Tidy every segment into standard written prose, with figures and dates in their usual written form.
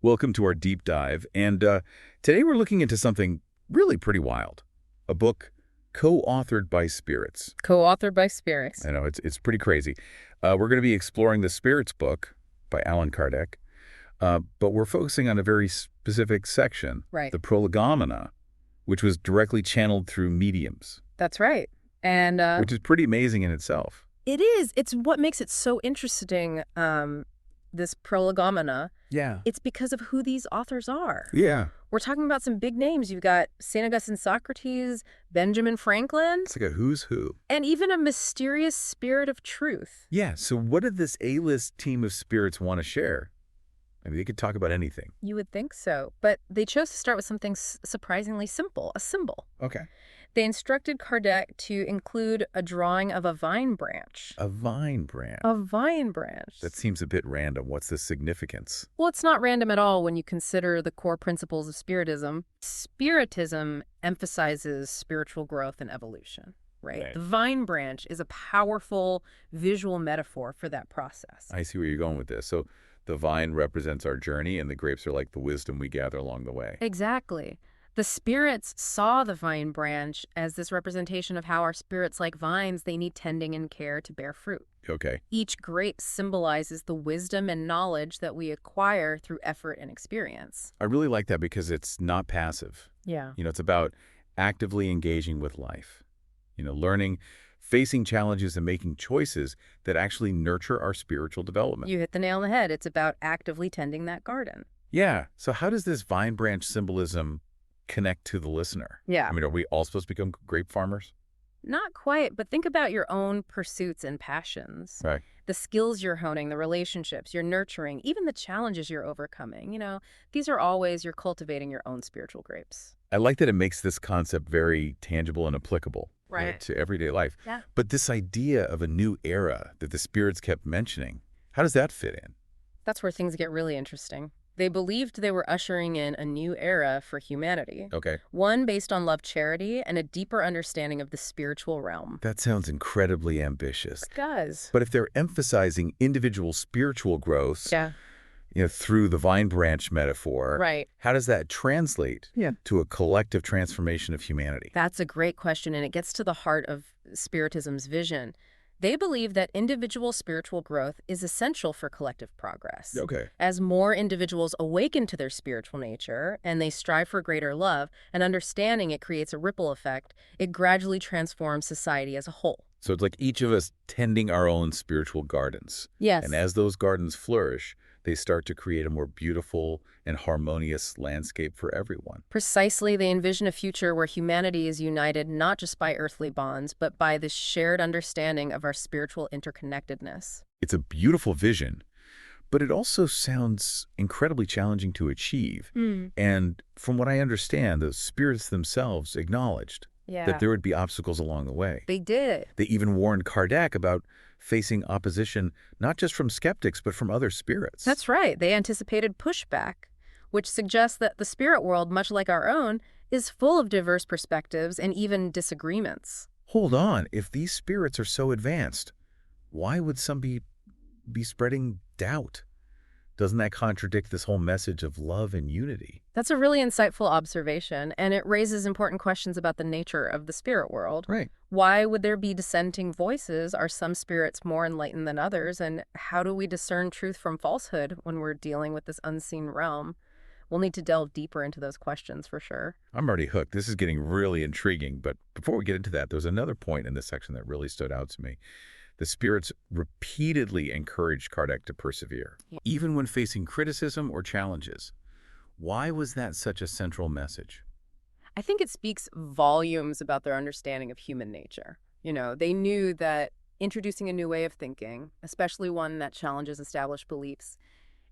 Welcome to our deep dive. And today we're looking into something really pretty wild. A book co-authored by spirits. Co-authored by spirits. I know, it's pretty crazy. We're going to be exploring the Spirits book by Allan Kardec, but we're focusing on a very specific section, Right. the Prolegomena, which was directly channeled through mediums, That's right. And which is pretty amazing in itself. it is. It's what makes it so interesting, this Prolegomena. Yeah. It's because of who these authors are. Yeah. We're talking about some big names. You've got St. Augustine Socrates, Benjamin Franklin, It's like a who's who. and even a mysterious spirit of truth. Yeah, so what did this A-list team of spirits want to share? I mean, they could talk about anything. You would think so. But they chose to start with something surprisingly simple, a symbol. Okay. They instructed Kardec to include a drawing of a vine branch. A vine branch. A vine branch. That seems a bit random. What's the significance? Well, it's not random at all when you consider the core principles of Spiritism. Spiritism emphasizes spiritual growth and evolution, right? The vine branch is a powerful visual metaphor for that process. I see where you're going with this. So the vine represents our journey, and the grapes are like the wisdom we gather along the way. Exactly. The spirits saw the vine branch as this representation of how our spirits, like vines, they need tending and care to bear fruit. Okay. Each grape symbolizes the wisdom and knowledge that we acquire through effort and experience. I really like that because it's not passive. Yeah. You know, it's about actively engaging with life. You know, learning, facing challenges, and making choices that actually nurture our spiritual development. You hit the nail on the head. It's about actively tending that garden. Yeah. So how does this vine branch symbolism connect to the listener? Yeah. I mean, are we all supposed to become grape farmers? Not quite, but think about your own pursuits and passions. Right. The skills you're honing, the relationships you're nurturing, even the challenges you're overcoming. You know, these are all ways you're cultivating your own spiritual grapes. I like that it makes this concept very tangible and applicable Right. to everyday life. Yeah. But this idea of a new era that the spirits kept mentioning, how does that fit in? That's where things get really interesting. They believed they were ushering in a new era for humanity. Okay. One based on love, charity, and a deeper understanding of the spiritual realm. That sounds incredibly ambitious. It does. But if they're emphasizing individual spiritual growth, Yeah. you know, through the vine branch metaphor, Right. how does that translate to a collective transformation of humanity? That's a great question, and it gets to the heart of Spiritism's vision. They believe that individual spiritual growth is essential for collective progress. Okay. As more individuals awaken to their spiritual nature and they strive for greater love and understanding, it creates a ripple effect. It gradually transforms society as a whole. So it's like each of us tending our own spiritual gardens. Yes. And as those gardens flourish, they start to create a more beautiful and harmonious landscape for everyone. Precisely, they envision a future where humanity is united not just by earthly bonds, but by this shared understanding of our spiritual interconnectedness. It's a beautiful vision, but it also sounds incredibly challenging to achieve. And from what I understand, the spirits themselves acknowledged that there would be obstacles along the way. They did. They even warned Kardec about facing opposition, not just from skeptics, but from other spirits. That's right. They anticipated pushback, which suggests that the spirit world, much like our own, is full of diverse perspectives and even disagreements. Hold on. If these spirits are so advanced, why would some be spreading doubt? Doesn't that contradict this whole message of love and unity? That's a really insightful observation, and it raises important questions about the nature of the spirit world. Right. Why would there be dissenting voices? Are some spirits more enlightened than others? And how do we discern truth from falsehood when we're dealing with this unseen realm? We'll need to delve deeper into those questions for sure. I'm already hooked. This is getting really intriguing. But before we get into that, there's another point in this section that really stood out to me. The spirits repeatedly encouraged Kardec to persevere, even when facing criticism or challenges. Why was that such a central message? I think it speaks volumes about their understanding of human nature. You know, they knew that introducing a new way of thinking, especially one that challenges established beliefs,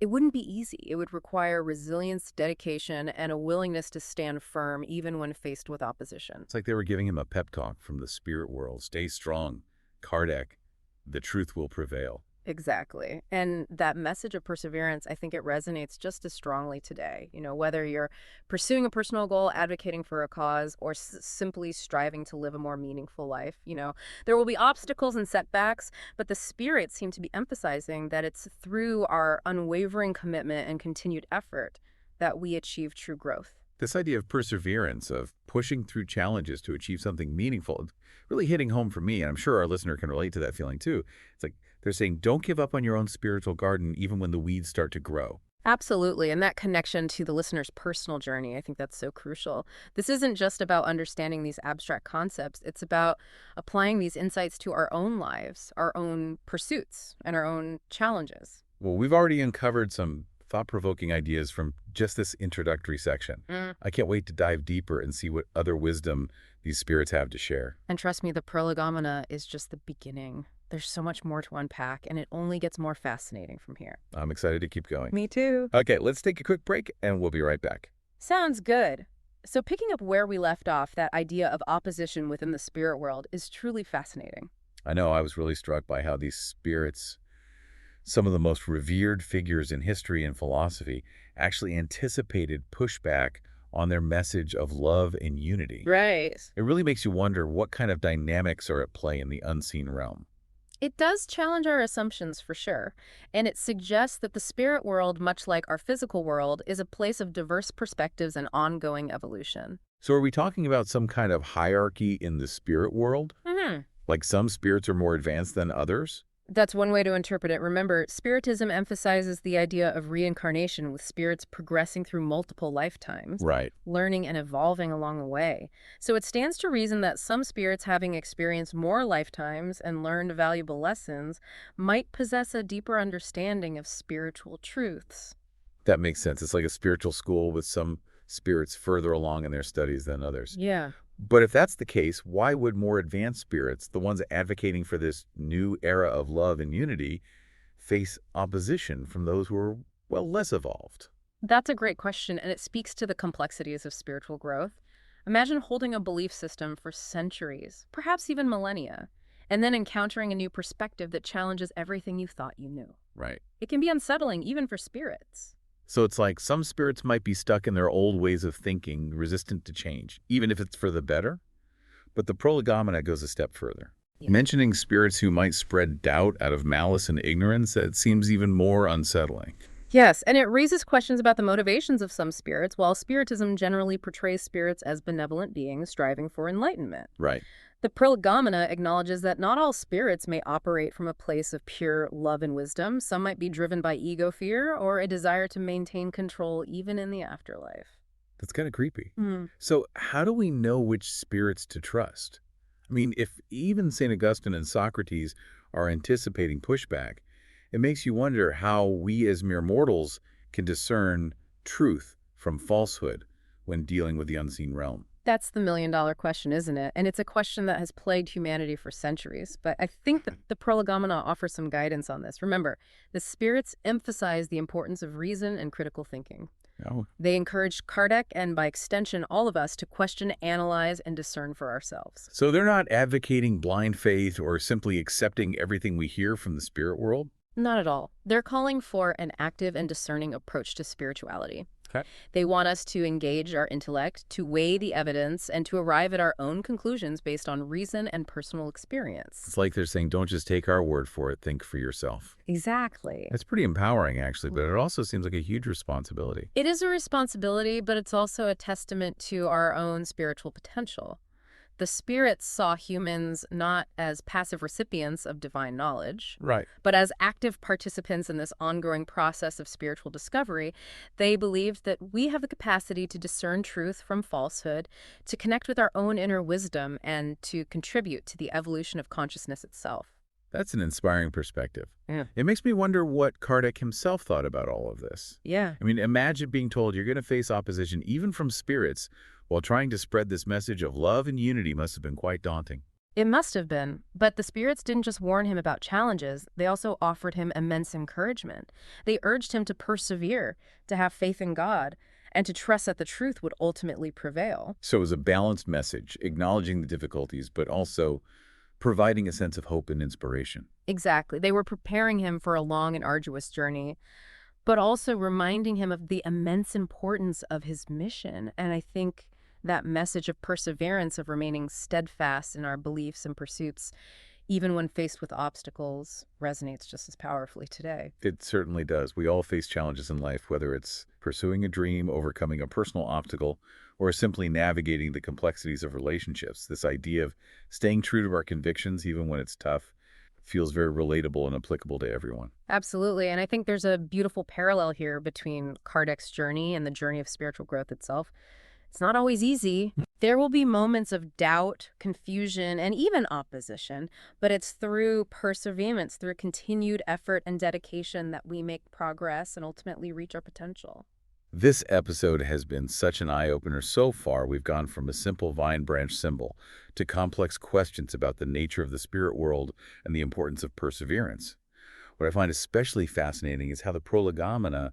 it wouldn't be easy. It would require resilience, dedication, and a willingness to stand firm even when faced with opposition. It's like they were giving him a pep talk from the spirit world. Stay strong, Kardec. The truth will prevail. Exactly. And that message of perseverance, I think it resonates just as strongly today. Whether you're pursuing a personal goal, advocating for a cause, or simply striving to live a more meaningful life, there will be obstacles and setbacks, but the spirits seem to be emphasizing that it's through our unwavering commitment and continued effort that we achieve true growth. This idea of perseverance, of pushing through challenges to achieve something meaningful, really hitting home for me, and I'm sure our listener can relate to that feeling too. It's like they're saying, don't give up on your own spiritual garden even when the weeds start to grow. Absolutely. And that connection to the listener's personal journey, I think that's so crucial. This isn't just about understanding these abstract concepts, it's about applying these insights to our own lives, our own pursuits, and our own challenges. Well, we've already uncovered some thought-provoking ideas from just this introductory section. I can't wait to dive deeper and see what other wisdom these spirits have to share. And trust me, the Prolegomena is just the beginning. There's so much more to unpack, and it only gets more fascinating from here. I'm excited to keep going. Me too. Okay, let's take a quick break, and we'll be right back. Sounds good. So picking up where we left off, that idea of opposition within the spirit world is truly fascinating. I know I was really struck by how these spirits, some of the most revered figures in history and philosophy, actually anticipated pushback on their message of love and unity. Right. It really makes you wonder what kind of dynamics are at play in the unseen realm. It does challenge our assumptions for sure, and it suggests that the spirit world, much like our physical world, is a place of diverse perspectives and ongoing evolution. So are we talking about some kind of hierarchy in the spirit world? Like some spirits are more advanced than others? That's one way to interpret it. Remember, Spiritism emphasizes the idea of reincarnation, with spirits progressing through multiple lifetimes, Right. learning and evolving along the way. So it stands to reason that some spirits, having experienced more lifetimes and learned valuable lessons, might possess a deeper understanding of spiritual truths. That makes sense. It's like a spiritual school with some spirits further along in their studies than others. Yeah. But if that's the case, why would more advanced spirits, the ones advocating for this new era of love and unity, face opposition from those who are, well, less evolved? That's a great question, and it speaks to the complexities of spiritual growth. Imagine holding a belief system for centuries, perhaps even millennia, and then encountering a new perspective that challenges everything you thought you knew. Right. It can be unsettling, even for spirits. So it's like some spirits might be stuck in their old ways of thinking, resistant to change, even if it's for the better. But the Prolegomena goes a step further. Yeah. Mentioning spirits who might spread doubt out of malice and ignorance, that seems even more unsettling. Yes, and it raises questions about the motivations of some spirits, while Spiritism generally portrays spirits as benevolent beings striving for enlightenment. Right. The Prolegomena acknowledges that not all spirits may operate from a place of pure love and wisdom. Some might be driven by ego fear or a desire to maintain control even in the afterlife. That's kind of creepy. So how do we know which spirits to trust? I mean, if even St. Augustine and Socrates are anticipating pushback, it makes you wonder how we as mere mortals can discern truth from falsehood when dealing with the unseen realm. That's the million-dollar question, isn't it? And it's a question that has plagued humanity for centuries. But I think that the Prolegomena offers some guidance on this. Remember, the spirits emphasize the importance of reason and critical thinking. Oh, They encourage Kardec, and by extension, all of us, to question, analyze, and discern for ourselves. so they're not advocating blind faith or simply accepting everything we hear from the spirit world? Not at all. They're calling for an active and discerning approach to spirituality. Okay. They want us to engage our intellect, to weigh the evidence, and to arrive at our own conclusions based on reason and personal experience. It's like they're saying, don't just take our word for it, think for yourself. Exactly. That's pretty empowering, actually, but it also seems like a huge responsibility. It is a responsibility, but it's also a testament to our own spiritual potential. The spirits saw humans not as passive recipients of divine knowledge, Right. but as active participants in this ongoing process of spiritual discovery. They believed that we have the capacity to discern truth from falsehood, to connect with our own inner wisdom, and to contribute to the evolution of consciousness itself. That's an inspiring perspective. Yeah. It makes me wonder what Kardec himself thought about all of this. Yeah. I mean, imagine being told you're going to face opposition even from spirits while trying to spread this message of love and unity must have been quite daunting. It must have been, but the spirits didn't just warn him about challenges, they also offered him immense encouragement. They urged him to persevere, to have faith in God, and to trust that the truth would ultimately prevail. So it was a balanced message, acknowledging the difficulties, but also providing a sense of hope and inspiration. Exactly. They were preparing him for a long and arduous journey, but also reminding him of the immense importance of his mission. And I think that message of perseverance, of remaining steadfast in our beliefs and pursuits, even when faced with obstacles, resonates just as powerfully today. It certainly does. We all face challenges in life, whether it's pursuing a dream, overcoming a personal obstacle, or simply navigating the complexities of relationships. This idea of staying true to our convictions, even when it's tough, feels very relatable and applicable to everyone. Absolutely. And I think there's a beautiful parallel here between Kardec's journey and the journey of spiritual growth itself. It's not always easy. There will be moments of doubt, confusion, and even opposition, but it's through perseverance, through continued effort and dedication that we make progress and ultimately reach our potential. This episode has been such an eye-opener so far. We've gone from a simple vine branch symbol to complex questions about the nature of the spirit world and the importance of perseverance. What I find especially fascinating is how the Prolegomena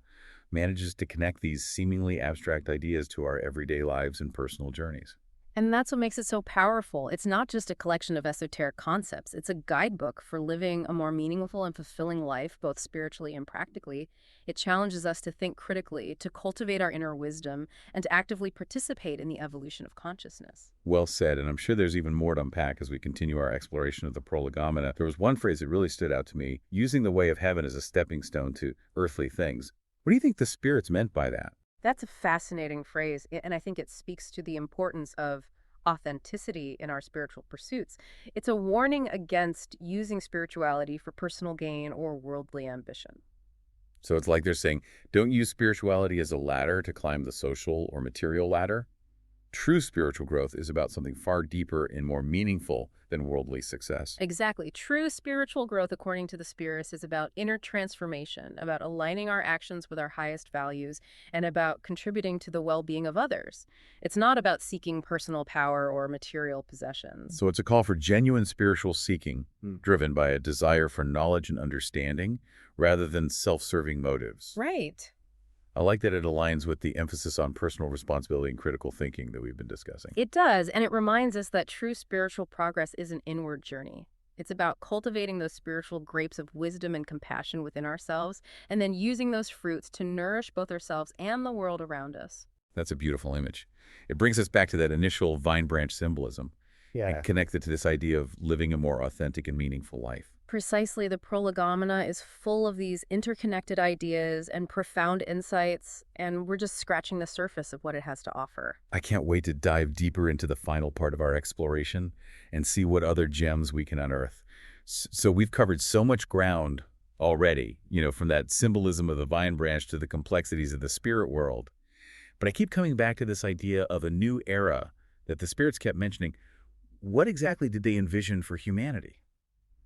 manages to connect these seemingly abstract ideas to our everyday lives and personal journeys. And that's what makes it so powerful. It's not just a collection of esoteric concepts. It's a guidebook for living a more meaningful and fulfilling life, both spiritually and practically. It challenges us to think critically, to cultivate our inner wisdom, and to actively participate in the evolution of consciousness. Well said, and I'm sure there's even more to unpack as we continue our exploration of the Prolegomena. There was one phrase that really stood out to me, using the way of heaven as a stepping stone to earthly things. What do you think the spirits meant by that? That's a fascinating phrase, and I think it speaks to the importance of authenticity in our spiritual pursuits. It's a warning against using spirituality for personal gain or worldly ambition. So it's like they're saying, don't use spirituality as a ladder to climb the social or material ladder. True spiritual growth is about something far deeper and more meaningful than worldly success. Exactly. True spiritual growth, according to the spirits, is about inner transformation, about aligning our actions with our highest values, and about contributing to the well-being of others. It's not about seeking personal power or material possessions. So it's a call for genuine spiritual seeking, driven by a desire for knowledge and understanding, rather than self-serving motives. Right. I like that it aligns with the emphasis on personal responsibility and critical thinking that we've been discussing. It does, and it reminds us that true spiritual progress is an inward journey. It's about cultivating those spiritual grapes of wisdom and compassion within ourselves, and then using those fruits to nourish both ourselves and the world around us. That's a beautiful image. It brings us back to that initial vine branch symbolism and connect it to this idea of living a more authentic and meaningful life. Precisely, the Prolegomena is full of these interconnected ideas and profound insights, and we're just scratching the surface of what it has to offer. I can't wait to dive deeper into the final part of our exploration and see what other gems we can unearth. So we've covered so much ground already, from that symbolism of the vine branch to the complexities of the spirit world. But I keep coming back to this idea of a new era that the spirits kept mentioning. What exactly did they envision for humanity?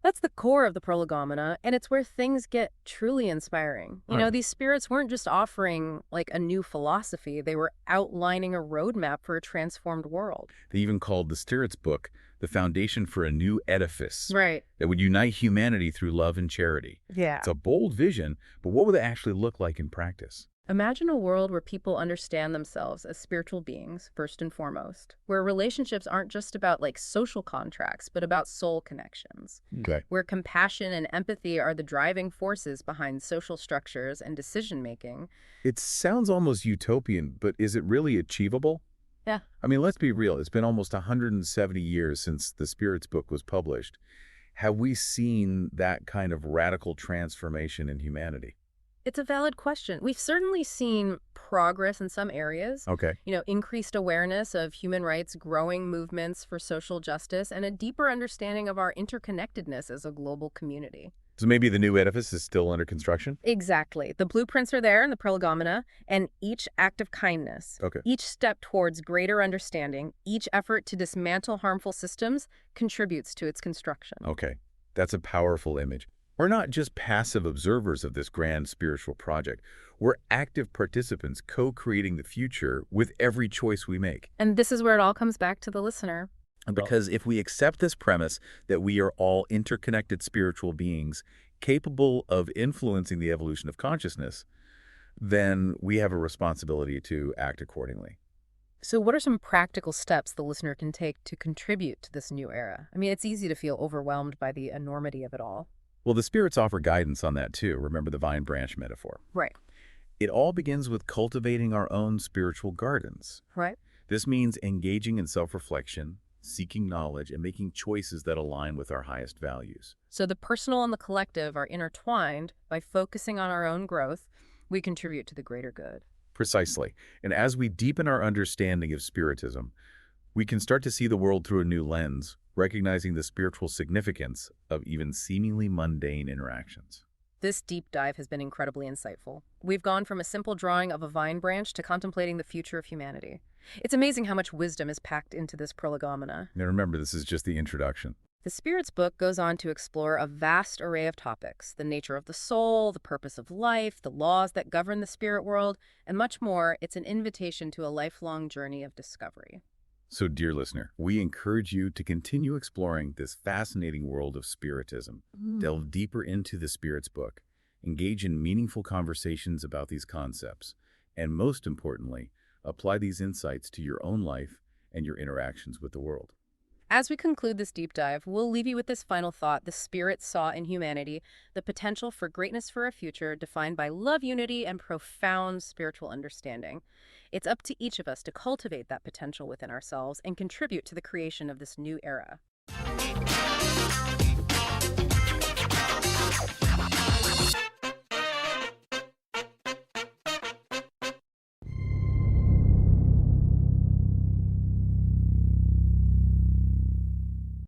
That's the core of the Prolegomena, and it's where things get truly inspiring. These spirits weren't just offering like a new philosophy, they were outlining a roadmap for a transformed world. They even called the Spirits book the foundation for a new edifice Right. that would unite humanity through love and charity. Yeah. It's a bold vision, but what would it actually look like in practice? Imagine a world where people understand themselves as spiritual beings, first and foremost, where relationships aren't just about like social contracts, but about soul connections, Okay. where compassion and empathy are the driving forces behind social structures and decision-making. It sounds almost utopian, but is it really achievable? Yeah. I mean, let's be real. It's been almost 170 years since the Spirits book was published. Have we seen that kind of radical transformation in humanity? It's a valid question. We've certainly seen progress in some areas. Okay. Increased awareness of human rights, growing movements for social justice, and a deeper understanding of our interconnectedness as a global community. So maybe the new edifice is still under construction? Exactly. The blueprints are there in the Prolegomena, and each act of kindness, Okay. each step towards greater understanding, each effort to dismantle harmful systems contributes to its construction. Okay. That's a powerful image. We're not just passive observers of this grand spiritual project. We're active participants co-creating the future with every choice we make. And this is where it all comes back to the listener. Because if we accept this premise that we are all interconnected spiritual beings capable of influencing the evolution of consciousness, then we have a responsibility to act accordingly. So what are some practical steps the listener can take to contribute to this new era? I mean, it's easy to feel overwhelmed by the enormity of it all. Well, the spirits offer guidance on that too. Remember the vine branch metaphor. Right. It all begins with cultivating our own spiritual gardens. Right. This means engaging in self-reflection, seeking knowledge, and making choices that align with our highest values. So the personal and the collective are intertwined. By focusing on our own growth, we contribute to the greater good. Precisely. And as we deepen our understanding of Spiritism, we can start to see the world through a new lens, recognizing the spiritual significance of even seemingly mundane interactions. This deep dive has been incredibly insightful. We've gone from a simple drawing of a vine branch to contemplating the future of humanity. It's amazing how much wisdom is packed into this Prolegomena. Now remember, this is just the introduction. The Spirit's book goes on to explore a vast array of topics: the nature of the soul, the purpose of life, the laws that govern the spirit world, and much more. It's an invitation to a lifelong journey of discovery. So, dear listener, we encourage you to continue exploring this fascinating world of Spiritism. Delve deeper into the Spirit's book, engage in meaningful conversations about these concepts, and most importantly, apply these insights to your own life and your interactions with the world. As we conclude this deep dive, we'll leave you with this final thought. The Spirit saw in humanity the potential for greatness for a future defined by love, unity, and profound spiritual understanding. It's up to each of us to cultivate that potential within ourselves and contribute to the creation of this new era.